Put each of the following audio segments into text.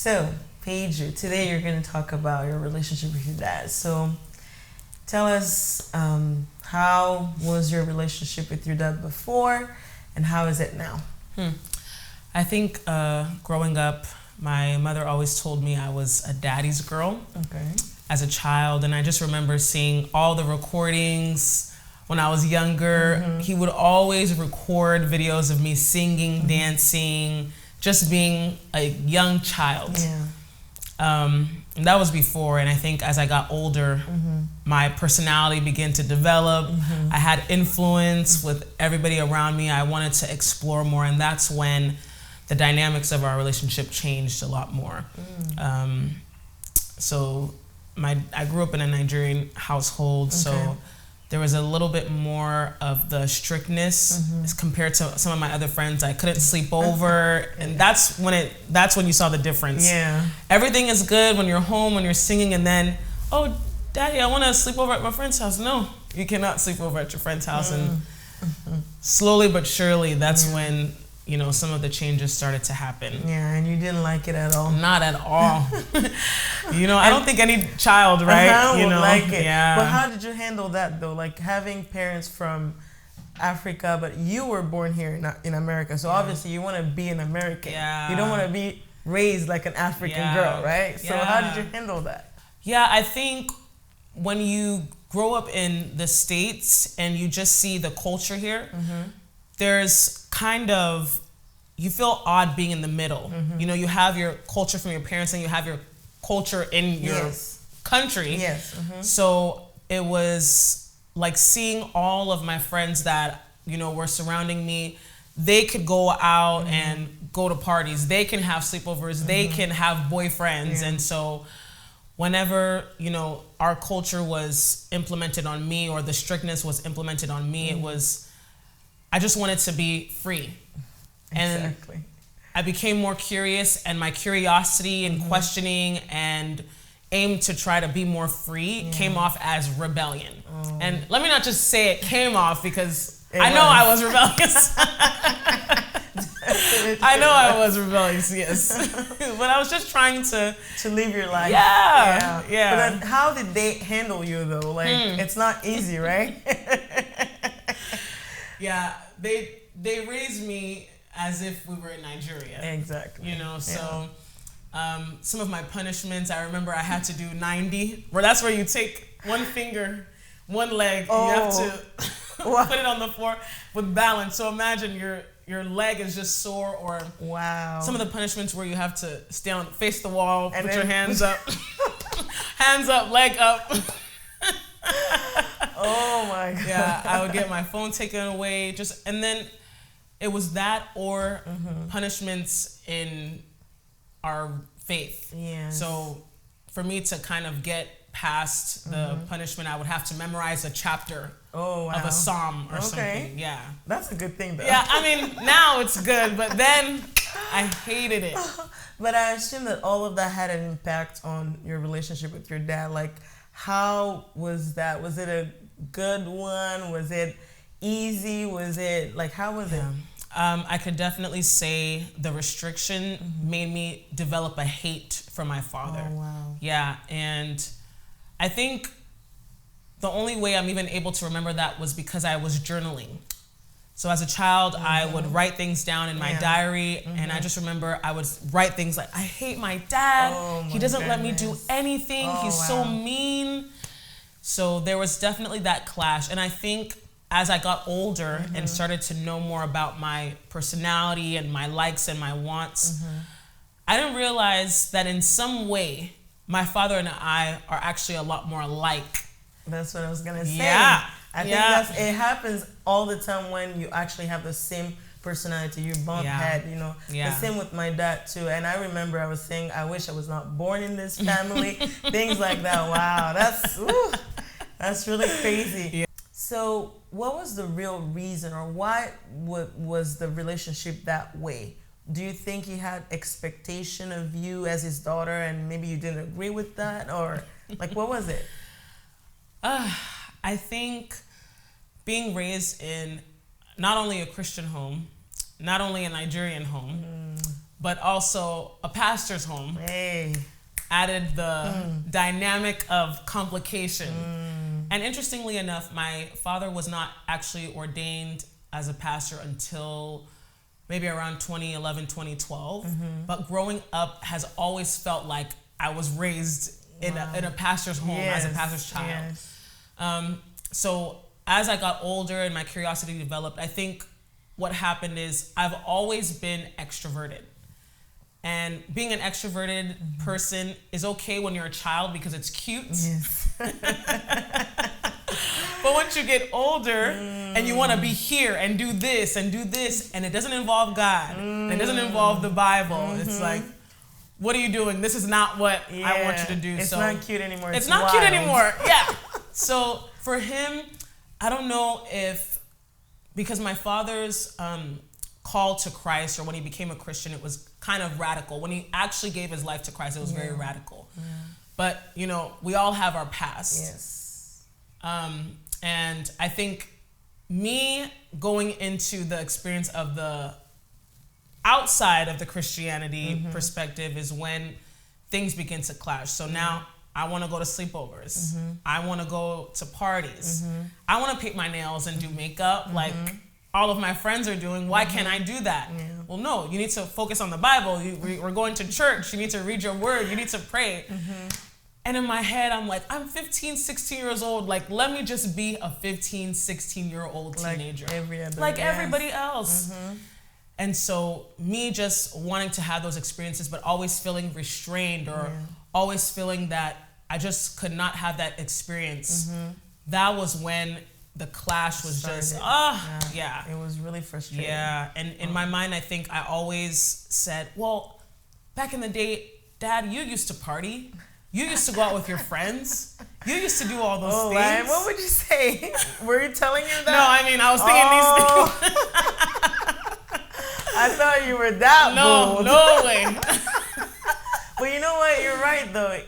So, Peju, today you're going to talk about your relationship with your dad. So, tell us how was your relationship with your dad before and how is it now? I think growing up, my mother always told me I was a daddy's girl as a child. And I just remember seeing all the recordings when I was younger. He would always record videos of me singing, dancing, just being a young child. And that was before, and I think as I got older, my personality began to develop. I had influence with everybody around me. I wanted to explore more, and that's when the dynamics of our relationship changed a lot more. So I grew up in a Nigerian household, so there was a little bit more of the strictness as compared to some of my other friends. I couldn't sleep over, and that's when you saw the difference. Everything is good when you're home, when you're singing, and then, oh, Daddy, I want to sleep over at my friend's house. No, you cannot sleep over at your friend's house. And slowly but surely, that's when some of the changes started to happen. And you didn't like it at all. Not at all. I don't think any child, right? Would like it. But how did you handle that though? Like having parents from Africa, but you were born here in America, so obviously you want to be an American. You don't want to be raised like an African girl, right? So how did you handle that? I think when you grow up in the States and you just see the culture here, there's kind of, you feel odd being in the middle. You have your culture from your parents and you have your culture in your country. So it was like seeing all of my friends that, were surrounding me. They could go out and go to parties. They can have sleepovers. They can have boyfriends. And so whenever, our culture was implemented on me or the strictness was implemented on me, I just wanted to be free. And I became more curious, and my curiosity and questioning and aim to try to be more free came off as rebellion. And let me not just say it came off, because I know I was rebellious. I know I was rebellious, yes. But I was just trying to live your life. But then how did they handle you though? Like it's not easy, right? They raised me as if we were in Nigeria. Exactly. So some of my punishments, I remember I had to do 90, where that's where you take one finger, one leg, and you have to put it on the floor with balance. So imagine your leg is just sore, or some of the punishments where you have to face the wall, and put your hands up, hands up, leg up. Oh my God. I would get my phone taken away, and then it was that or punishments in our faith. So for me to kind of get past the punishment, I would have to memorize a chapter of a psalm or something. That's a good thing though. I mean, now it's good, but then I hated it. But I assume that all of that had an impact on your relationship with your dad. Like, how was that? Was it a good one? Was it easy? Was it how was it? I could definitely say the restriction made me develop a hate for my father. And I think the only way I'm even able to remember that was because I was journaling. So as a child, I would write things down in my diary, and I just remember I would write things like, I hate my dad. He doesn't let me do anything. He's so mean. So there was definitely that clash. And I think as I got older and started to know more about my personality and my likes and my wants, I didn't realize that in some way, my father and I are actually a lot more alike. That's what I was gonna say. I think it happens all the time when you actually have the same personality. You bump head, The same with my dad too. And I remember I was saying, I wish I was not born in this family. Things like that. Wow, that's really crazy. So what was the real reason, or why was the relationship that way? Do you think he had expectation of you as his daughter and maybe you didn't agree with that? Or what was it? I think being raised in not only a Christian home, not only a Nigerian home, but also a pastor's home. Hey. Added the dynamic of complication. And interestingly enough, my father was not actually ordained as a pastor until maybe around 2011, 2012. But growing up has always felt like I was raised in a pastor's home as a pastor's child. So as I got older and my curiosity developed, I think what happened is I've always been extroverted. And being an extroverted person is okay when you're a child because it's cute. Yes. But once you get older and you want to be here and do this, and it doesn't involve God, and it doesn't involve the Bible, it's like, what are you doing? This is not what I want you to do. It's not cute anymore. It's not cute anymore. Yeah. So for him, I don't know if, because my father's call to Christ, or when he became a Christian, it was kind of radical. When he actually gave his life to Christ, it was very radical. But, you know, we all have our past. Yes. And I think me going into the experience of the outside of the Christianity perspective is when things begin to clash. So now I want to go to sleepovers. I want to go to parties. I want to paint my nails and do makeup like all of my friends are doing. Why can't I do that? Well, no, you need to focus on the Bible. We're going to church. You need to read your word. You need to pray. And in my head, I'm like, I'm 15, 16 years old. Like, let me just be a 15, 16-year-old teenager. Like everybody else. And so me just wanting to have those experiences, but always feeling restrained, or always feeling that I just could not have that experience. That was when the clash was just, it was really frustrating. Yeah, and in my mind, I think I always said, well, back in the day, Dad, you used to party. You used to go out with your friends. You used to do all those things. Ryan, what would you say? Were you telling you that? No, I mean, I was thinking these things. I thought you were that bold. No way. But you know what? You're right, though.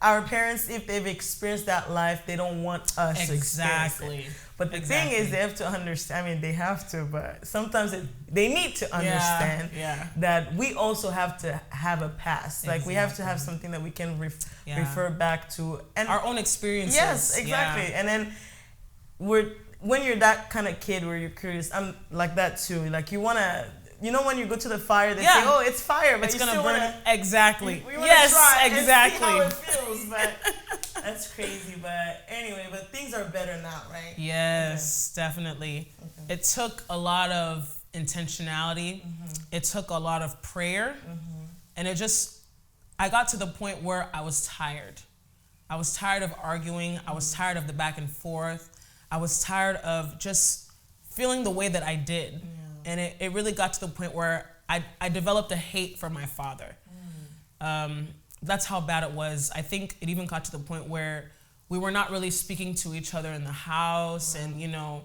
Our parents, if they've experienced that life, they don't want us to experience it. But the thing is, they have to understand. I mean, they have to, but sometimes they need to understand that we also have to have a past. Like, we have to have something that we can refer back to. And our own experiences. Yes, exactly. And then when you're that kind of kid where you're curious, I'm like that too. Like, you want to... You know, when you go to the fire, they say, "Oh, it's fire," but it's gonna burn. Exactly. We try exactly. And see how it feels, but that's crazy. But anyway, but things are better now, right? Yes, definitely. It took a lot of intentionality. It took a lot of prayer, and I got to the point where I was tired. I was tired of arguing. I was tired of the back and forth. I was tired of just feeling the way that I did. And it really got to the point where I developed a hate for my father. That's how bad it was. I think it even got to the point where we were not really speaking to each other in the house. And, you know,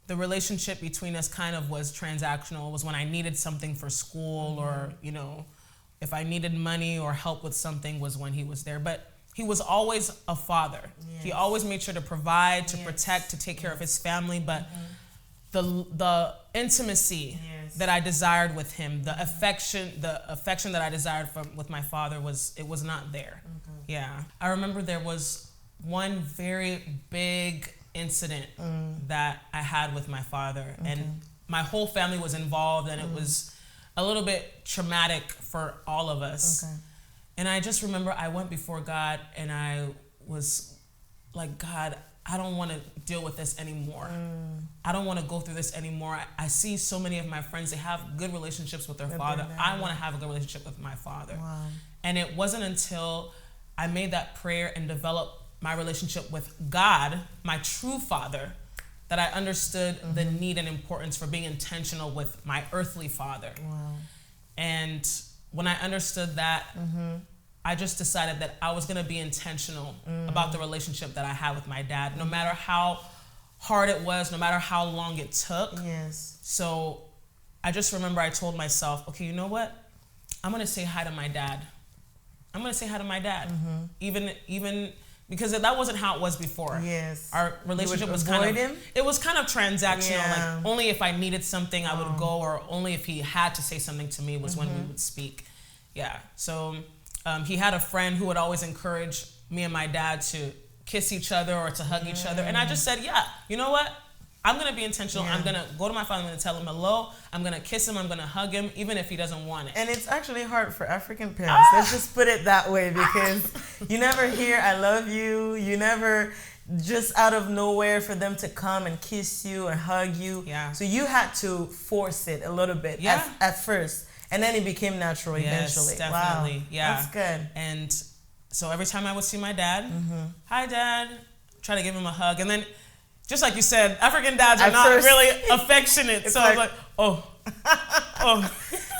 the relationship between us kind of was transactional. It was when I needed something for school, or, you know, if I needed money or help with something, was when he was there. But he was always a father. He always made sure to provide, to protect, to take care of his family. But the intimacy that I desired with him, the affection that I desired with my father was not there. Yeah. I remember there was one very big incident that I had with my father, and my whole family was involved, and it was a little bit traumatic for all of us. And I just remember I went before God, and I was like, God, I don't want to deal with this anymore. I don't want to go through this anymore. I see so many of my friends, they have good relationships with their father. I want to have a good relationship with my father. And it wasn't until I made that prayer and developed my relationship with God, my true father, that I understood the need and importance for being intentional with my earthly father. And when I understood that, I just decided that I was going to be intentional about the relationship that I had with my dad, no matter how hard it was, no matter how long it took. So I just remember I told myself, okay, you know what? I'm going to say hi to my dad. I'm going to say hi to my dad. Even because that wasn't how it was before. Yes. Our relationship was kind of transactional. Like only if I needed something I would go, or only if he had to say something to me was when we would speak. Yeah. So he had a friend who would always encourage me and my dad to kiss each other or to hug each other. And I just said, yeah, you know what? I'm going to be intentional. I'm going to go to my father. I'm going to tell him hello. I'm going to kiss him. I'm going to hug him, even if he doesn't want it. And it's actually hard for African parents. Let's just put it that way, because you never hear I love you. You never just out of nowhere for them to come and kiss you and hug you. Yeah. So you had to force it a little bit at first. And then it became natural eventually. Yes, definitely. Wow. Yeah. That's good. And so every time I would see my dad, hi, Dad, try to give him a hug. And then, just like you said, African dads are not really affectionate. So I was like, oh.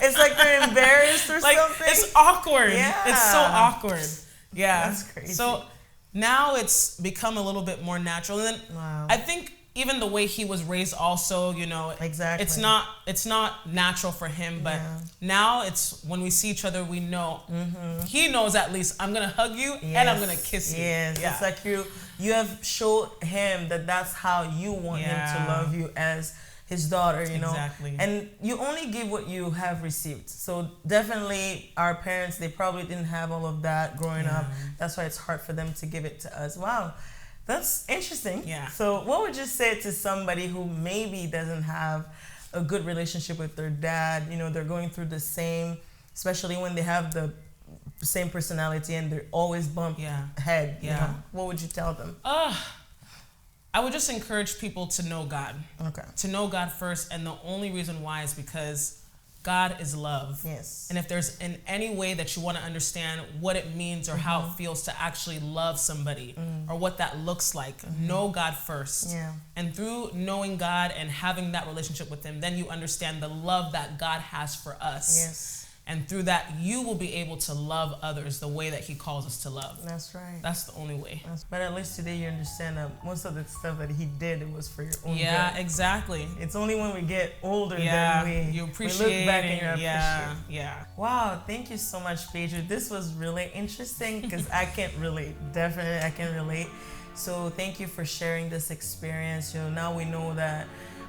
It's like they're embarrassed or something. It's awkward. Yeah. It's so awkward. Yeah. That's crazy. So now it's become a little bit more natural. And then I think even the way he was raised also, you know, exactly. It's not natural for him, but now it's when we see each other, we know he knows at least I'm gonna hug you and I'm gonna kiss you. Yes, it's like you have showed him that that's how you want him to love you as his daughter, you know. Exactly. And you only give what you have received. So definitely our parents, they probably didn't have all of that growing up. That's why it's hard for them to give it to us. Wow. That's interesting. Yeah. So what would you say to somebody who maybe doesn't have a good relationship with their dad? You know, they're going through the same, especially when they have the same personality and they're always bump head. You know? What would you tell them? I would just encourage people to know God. Okay. To know God first, and the only reason why is because God is love. Yes. And if there's in any way that you want to understand what it means or how it feels to actually love somebody or what that looks like, know God first. Yeah. And through knowing God and having that relationship with him, then you understand the love that God has for us. Yes. And through that, you will be able to love others the way that he calls us to love. That's right. That's the only way. But at least today you understand that most of the stuff that he did, it was for your own good. Yeah, exactly. It's only when we get older that we look back and you appreciate. Yeah. Wow, thank you so much, Peju. This was really interesting because I can relate. Definitely, I can relate. So thank you for sharing this experience. You know, now we know that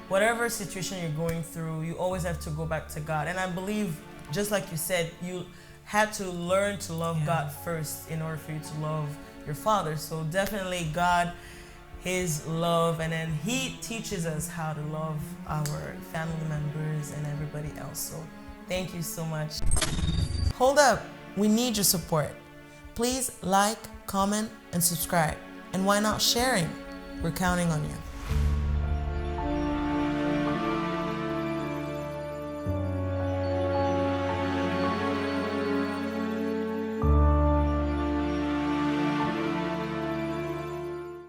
whatever situation you're going through, you always have to go back to God. And I believe, just like you said, you had to learn to love God first in order for you to love your father. So definitely God, his love, and then he teaches us how to love our family members and everybody else. So thank you so much. Hold up, we need your support. Please like, comment, and subscribe. And why not sharing? We're counting on you.